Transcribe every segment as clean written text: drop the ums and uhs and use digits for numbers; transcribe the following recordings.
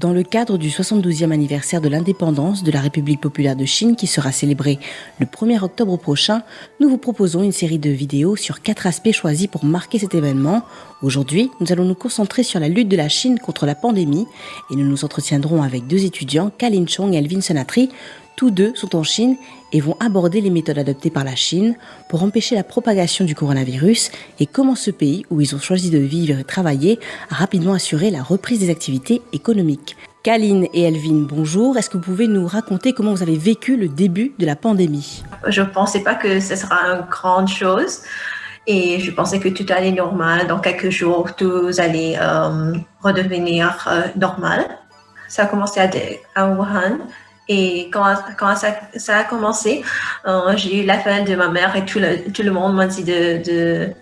Dans le cadre du 72e anniversaire de l'indépendance de la République populaire de Chine qui sera célébré le 1er octobre prochain, nous vous proposons une série de vidéos sur 4 aspects choisis pour marquer cet événement. Aujourd'hui, nous allons nous concentrer sur la lutte de la Chine contre la pandémie et nous nous entretiendrons avec 2 étudiants, Ka-Lin Chong et Alvin Sonatri. Tous deux sont en Chine et vont aborder les méthodes adoptées par la Chine pour empêcher la propagation du coronavirus et comment ce pays, où ils ont choisi de vivre et travailler, a rapidement assuré la reprise des activités économiques. Ka-Lin et Alvin, bonjour. Est-ce que vous pouvez nous raconter comment vous avez vécu le début de la pandémie ? Je ne pensais pas que ce sera une grande chose et je pensais que tout allait normal. Dans quelques jours, tout allait redevenir normal. Ça a commencé à Wuhan. Et quand ça a commencé, j'ai eu l'appel de ma mère et tout le monde m'a dit de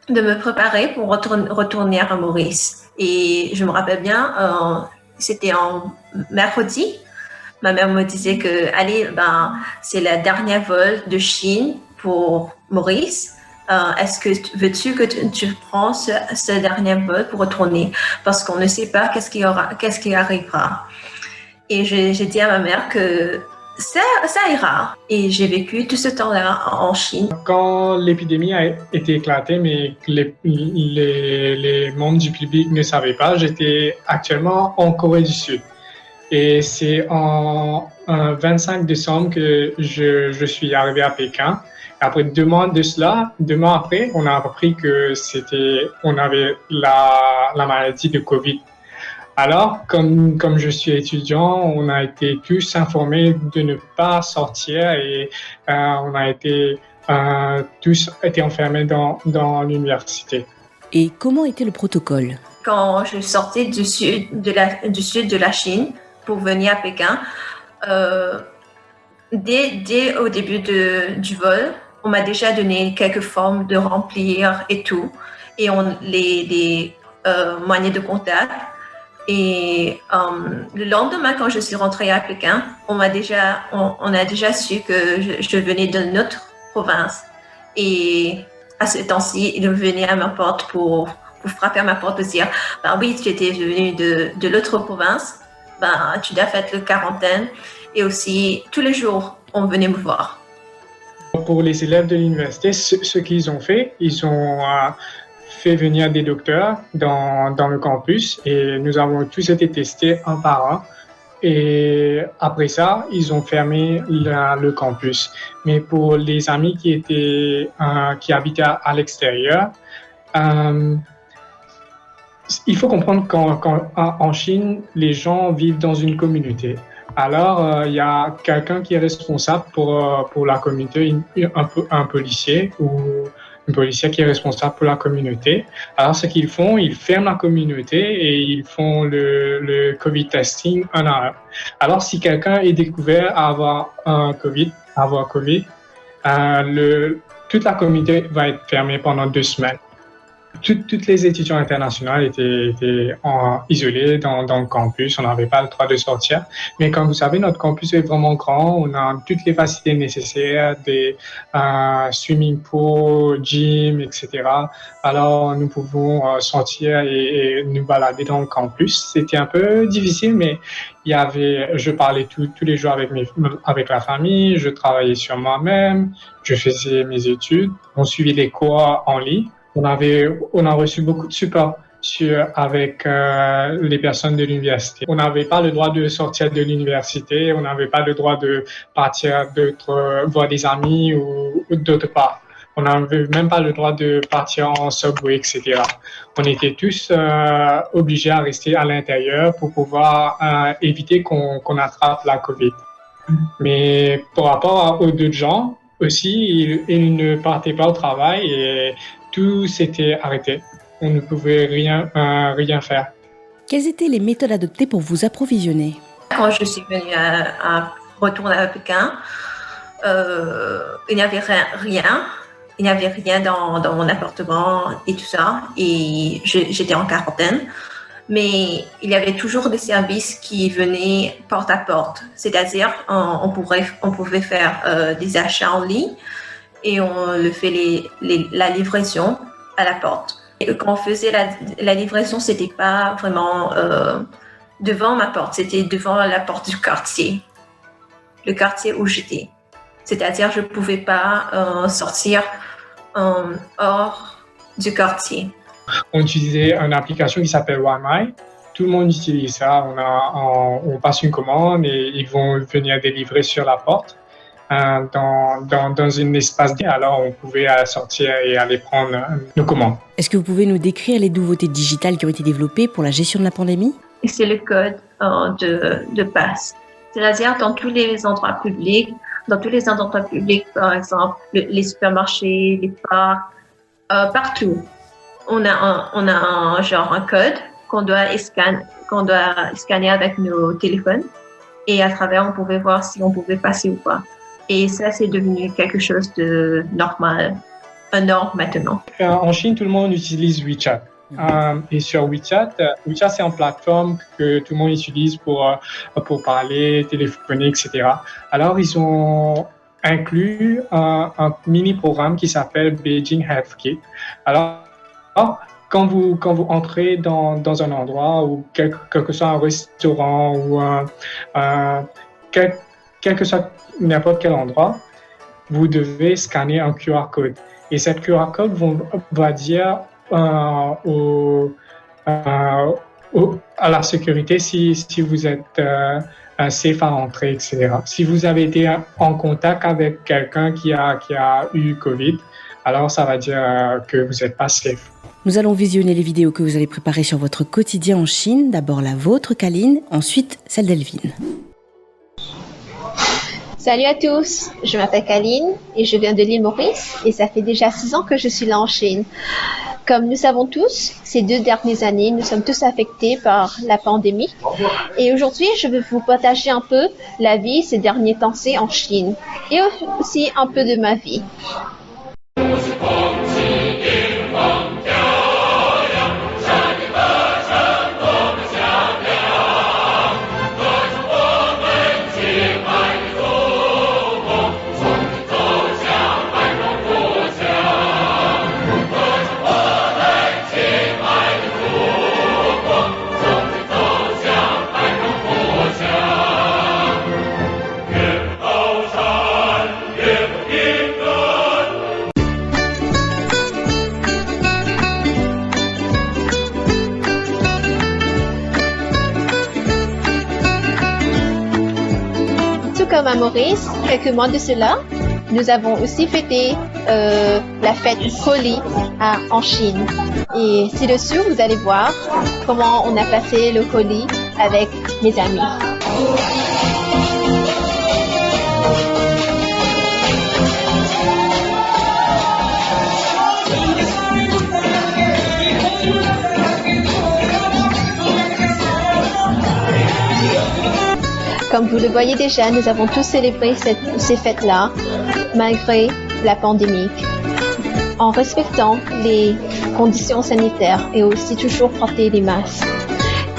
me préparer pour retourner à Maurice. Et je me rappelle bien, c'était en mercredi. Ma mère me disait que c'est le dernier vol de Chine pour Maurice. Est-ce que veux-tu que tu prends ce dernier vol pour retourner? Parce qu'on ne sait pas qu'est-ce qui arrivera. Et j'ai dit à ma mère que ça ira. Et j'ai vécu tout ce temps-là en Chine. Quand l'épidémie a été éclatée, mais que les membres du public ne savaient pas, j'étais actuellement en Corée du Sud. Et c'est en 25 décembre que je suis arrivé à Pékin. Après 2 mois de cela, 2 mois après, on a appris que on avait la maladie de Covid. Alors, comme je suis étudiant, on a été tous informés de ne pas sortir et on a tous été enfermés dans l'université. Et comment était le protocole ? Quand je sortais du sud de la Chine pour venir à Pékin, dès au début du vol, on m'a déjà donné quelques formes de remplir et tout, et les moyens de contact. Et le lendemain, quand je suis rentrée à Pékin, on a déjà su que je venais d'une autre province. Et à ce temps-ci, ils venaient à ma porte pour frapper à ma porte pour dire oui, tu étais venue de l'autre province, tu dois faire la quarantaine. Et aussi, tous les jours, on venait me voir. Pour les élèves de l'université, ce qu'ils ont fait, ils ont fait venir des docteurs dans le campus et nous avons tous été testés un par un. Et après ça, ils ont fermé le campus. Mais pour les amis qui habitaient à l'extérieur, il faut comprendre qu'en Chine, les gens vivent dans une communauté. Alors, il y a quelqu'un qui est responsable pour la communauté, un policier ou une policière qui est responsable pour la communauté. Alors, ce qu'ils font, ils ferment la communauté et ils font le COVID testing un à un. Alors, si quelqu'un est découvert à avoir Covid, toute la communauté va être fermée pendant 2 semaines. Toutes les étudiants internationaux étaient isolés dans le campus. On n'avait pas le droit de sortir. Mais comme vous savez, notre campus est vraiment grand. On a toutes les facilités nécessaires, des swimming pool, gym, etc. Alors, nous pouvons sortir et nous balader dans le campus. C'était un peu difficile, mais je parlais tous les jours avec la famille. Je travaillais sur moi-même. Je faisais mes études. On suivait les cours en ligne. On a reçu beaucoup de support avec les personnes de l'université. On n'avait pas le droit de sortir de l'université, on n'avait pas le droit de partir voir des amis ou d'autre part. On n'avait même pas le droit de partir en subway, etc. On était tous obligés à rester à l'intérieur pour pouvoir éviter qu'on attrape la COVID. Mais par rapport aux autres gens, aussi, ils ne partaient pas au travail et tout s'était arrêté. On ne pouvait rien faire. Quelles étaient les méthodes adoptées pour vous approvisionner ? Quand je suis venue à retourner à Pékin, il n'y avait rien. Il n'y avait rien dans mon appartement et tout ça. Et j'étais en quarantaine. Mais il y avait toujours des services qui venaient porte à porte. C'est-à-dire, on pouvait faire des achats en ligne et on le fait la livraison à la porte. Et quand on faisait la livraison, c'était pas vraiment devant ma porte, c'était devant la porte du quartier, le quartier où j'étais. C'est-à-dire, je pouvais pas sortir hors du quartier. On utilisait une application qui s'appelle OneMy. Tout le monde utilise ça. On passe une commande et ils vont venir délivrer sur la porte dans un espace. Alors, on pouvait sortir et aller prendre nos commandes. Est-ce que vous pouvez nous décrire les nouveautés digitales qui ont été développées pour la gestion de la pandémie? Et c'est le code de passe. C'est-à-dire, dans tous les endroits publics, par exemple, les supermarchés, les parcs, partout, on a un code qu'on doit scanner avec nos téléphones et à travers, on pouvait voir si on pouvait passer ou pas. Et ça, c'est devenu quelque chose de normal, un norme maintenant. En Chine, tout le monde utilise WeChat. Et sur WeChat, c'est une plateforme que tout le monde utilise pour parler, téléphoner, etc. Alors, ils ont inclus un mini-programme qui s'appelle Beijing Health Kit. Alors, quand vous entrez dans un endroit ou quel que soit un restaurant ou quel que soit n'importe quel endroit, vous devez scanner un QR code. Et cette QR code va dire à la sécurité si vous êtes safe à entrer, etc. Si vous avez été en contact avec quelqu'un qui a eu Covid, alors ça va dire que vous n'êtes pas safe. Nous allons visionner les vidéos que vous allez préparer sur votre quotidien en Chine. D'abord la vôtre, Kaline, ensuite celle d'Elvin. Salut à tous, je m'appelle Kaline et je viens de l'île Maurice et ça fait déjà 6 ans que je suis là en Chine. Comme nous savons tous, ces 2 dernières années, nous sommes tous affectés par la pandémie. Et aujourd'hui, je vais vous partager un peu la vie ces derniers temps-ci en Chine et aussi un peu de ma vie. Comme à Maurice, quelques mois de cela, nous avons aussi fêté la fête Holi en Chine. Et ci-dessus, vous allez voir comment on a passé le Holi avec mes amis. Comme vous le voyez déjà, nous avons tous célébré ces fêtes-là, malgré la pandémie, en respectant les conditions sanitaires et aussi toujours porter les masques.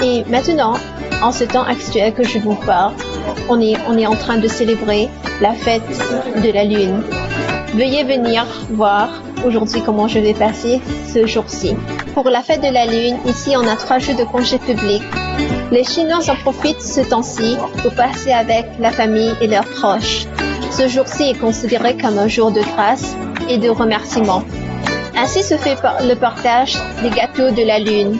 Et maintenant, en ce temps actuel que je vous parle, on est en train de célébrer la fête de la Lune. Veuillez venir voir aujourd'hui comment je vais passer ce jour-ci. Pour la fête de la Lune, ici on a 3 jours de congé public. Les Chinois en profitent ce temps-ci pour passer avec la famille et leurs proches. Ce jour-ci est considéré comme un jour de grâce et de remerciement. Ainsi se fait le partage des gâteaux de la Lune.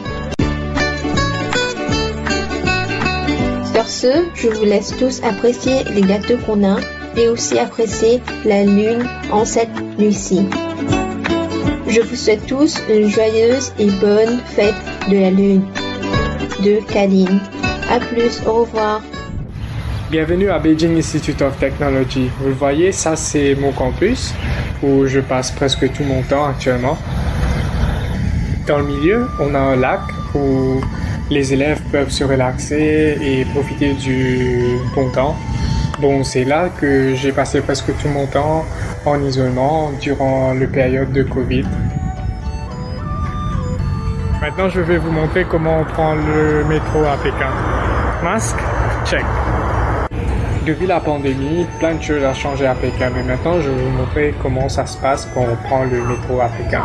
Sur ce, je vous laisse tous apprécier les gâteaux qu'on a et aussi apprécier la Lune en cette nuit-ci. Je vous souhaite tous une joyeuse et bonne fête de la Lune. De Kaline. À plus, au revoir. Bienvenue à Beijing Institute of Technology. Vous le voyez, ça c'est mon campus où je passe presque tout mon temps actuellement. Dans le milieu, on a un lac où les élèves peuvent se relaxer et profiter du bon temps. Bon, c'est là que j'ai passé presque tout mon temps en isolement durant la période de Covid. Maintenant, je vais vous montrer comment on prend le métro à Pékin. Masque, check. Depuis la pandémie, plein de choses ont changé à Pékin, mais maintenant, je vais vous montrer comment ça se passe quand on prend le métro à Pékin.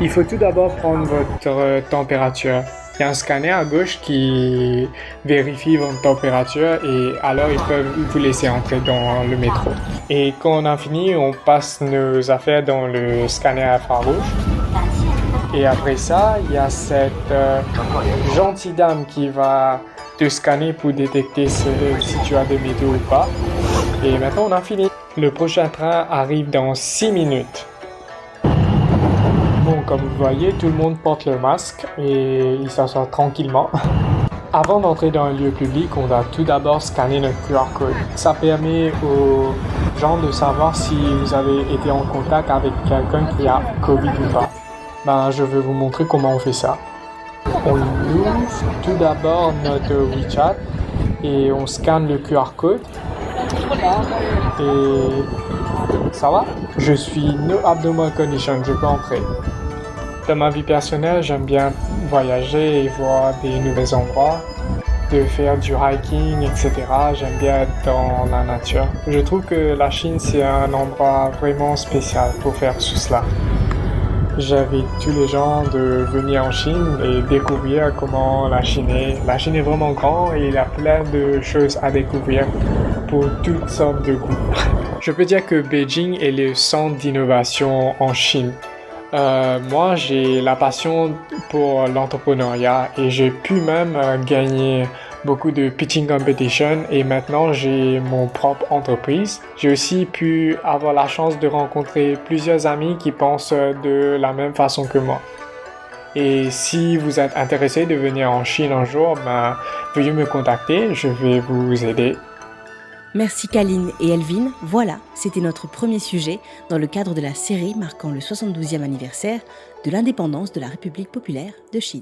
Il faut tout d'abord prendre votre température. Il y a un scanner à gauche qui vérifie votre température et alors ils peuvent vous laisser entrer dans le métro. Et quand on a fini, on passe nos affaires dans le scanner infrarouge. Et après ça, il y a cette gentille dame qui va te scanner pour détecter si tu as des métaux ou pas. Et maintenant, on a fini. Le prochain train arrive dans 6 minutes. Bon, comme vous voyez, tout le monde porte le masque et il s'assoit tranquillement. Avant d'entrer dans un lieu public, on va tout d'abord scanner notre QR code. Ça permet aux gens de savoir si vous avez été en contact avec quelqu'un qui a Covid ou pas. Je vais vous montrer comment on fait ça. On ouvre tout d'abord notre WeChat et on scanne le QR code. Et ça va? Je suis no abdominal condition, je peux entrer. Dans ma vie personnelle, j'aime bien voyager et voir des nouveaux endroits, de faire du hiking, etc. J'aime bien être dans la nature. Je trouve que la Chine, c'est un endroit vraiment spécial pour faire tout cela. J'invite tous les gens de venir en Chine et découvrir comment la Chine est. La Chine est vraiment grande et il y a plein de choses à découvrir pour toutes sortes de goûts. Je peux dire que Beijing est le centre d'innovation en Chine. Moi, j'ai la passion pour l'entrepreneuriat et j'ai pu même gagner beaucoup de pitching competition et maintenant j'ai mon propre entreprise. J'ai aussi pu avoir la chance de rencontrer plusieurs amis qui pensent de la même façon que moi. Et si vous êtes intéressé de venir en Chine un jour, veuillez me contacter, je vais vous aider. Merci Kaline et Elvin. Voilà, c'était notre premier sujet dans le cadre de la série marquant le 72e anniversaire de l'indépendance de la République populaire de Chine.